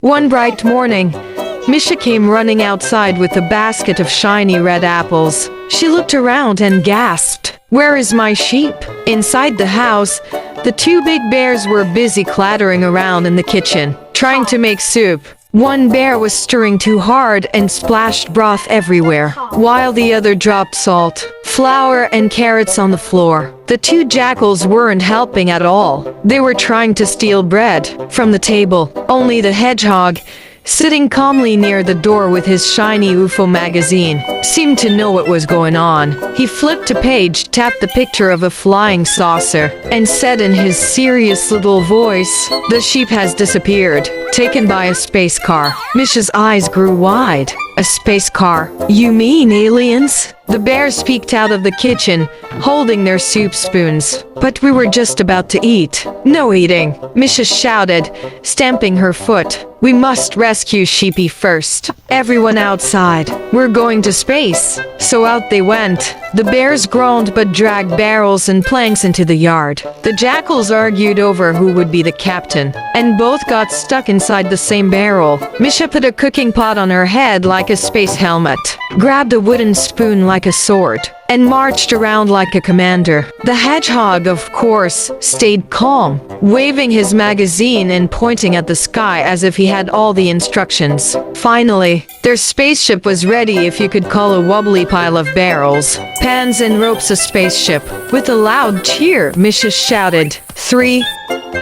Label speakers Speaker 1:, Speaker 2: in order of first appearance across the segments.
Speaker 1: One bright morning, Misha came running outside with a basket of shiny red apples. She looked around and gasped, "Where is my sheep?" Inside the house, the two big bears were busy clattering around in the kitchen, trying to make soup. One bear was stirring too hard and splashed broth everywhere, while the other dropped salt, flour, and carrots on the floor. The two jackals weren't helping at all. They were trying to steal bread from the table. Only the hedgehog, sitting calmly near the door with his shiny UFO magazine, seemed to know what was going on. He flipped a page, tapped the picture of a flying saucer, and said in his serious little voice, "The sheep has disappeared, taken by a space car." Misha's eyes grew wide. "A space car? You mean aliens?" The bears peeked out of the kitchen, holding their soup spoons. "But we were just about to eat." "No eating," Misha shouted, stamping her foot. "We must rescue Sheepy first. Everyone outside. We're going to space." So out they went. The bears groaned but dragged barrels and planks into the yard. The jackals argued over who would be the captain, and both got stuck inside the same barrel. Misha put a cooking pot on her head like a space helmet, grabbed a wooden spoon like a sword, and marched around like a commander. The hedgehog, of course, stayed calm, waving his magazine and pointing at the sky as if he had all the instructions. Finally, their spaceship was ready, if you could call a wobbly pile of barrels, pans and ropes a spaceship. With a loud cheer, Misha shouted, "3,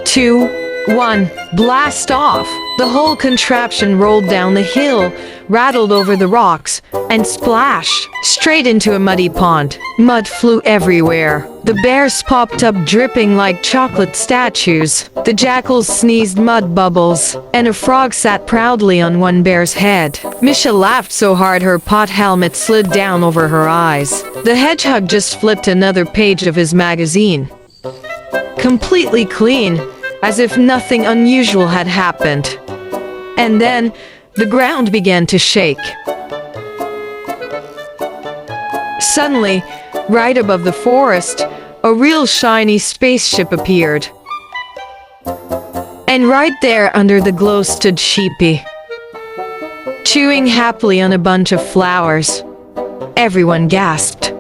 Speaker 1: 2, 1, blast off!" The whole contraption rolled down the hill, rattled over the rocks, and splash straight into a muddy pond. Mud flew everywhere. The bears popped up dripping like chocolate statues. The jackals sneezed mud bubbles, and a frog sat proudly on one bear's head. Misha laughed so hard her pot helmet slid down over her eyes. The hedgehog just flipped another page of his magazine, completely clean, as if nothing unusual had happened. And then, the ground began to shake. Suddenly, right above the forest, a real shiny spaceship appeared. And right there under the glow stood Sheepy, chewing happily on a bunch of flowers. Everyone gasped.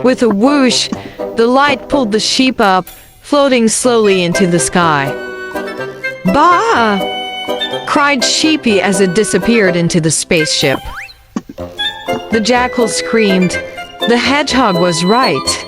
Speaker 1: With a whoosh, the light pulled the sheep up, floating slowly into the sky. "Bah!" cried Sheepy as it disappeared into the spaceship. The jackal screamed. The hedgehog was right.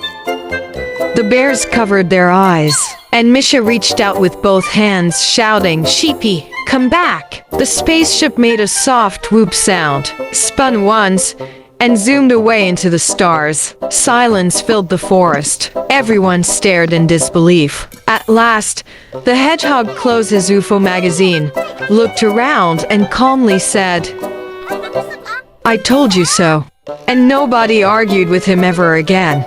Speaker 1: The bears covered their eyes, and Misha reached out with both hands, shouting, "Sheepy, come back!" The spaceship made a soft whoop sound, spun once, and zoomed away into the stars. Silence filled the forest. Everyone stared in disbelief. At last, the hedgehog closed his UFO magazine, looked around, and calmly said, "I told you so." And nobody argued with him ever again.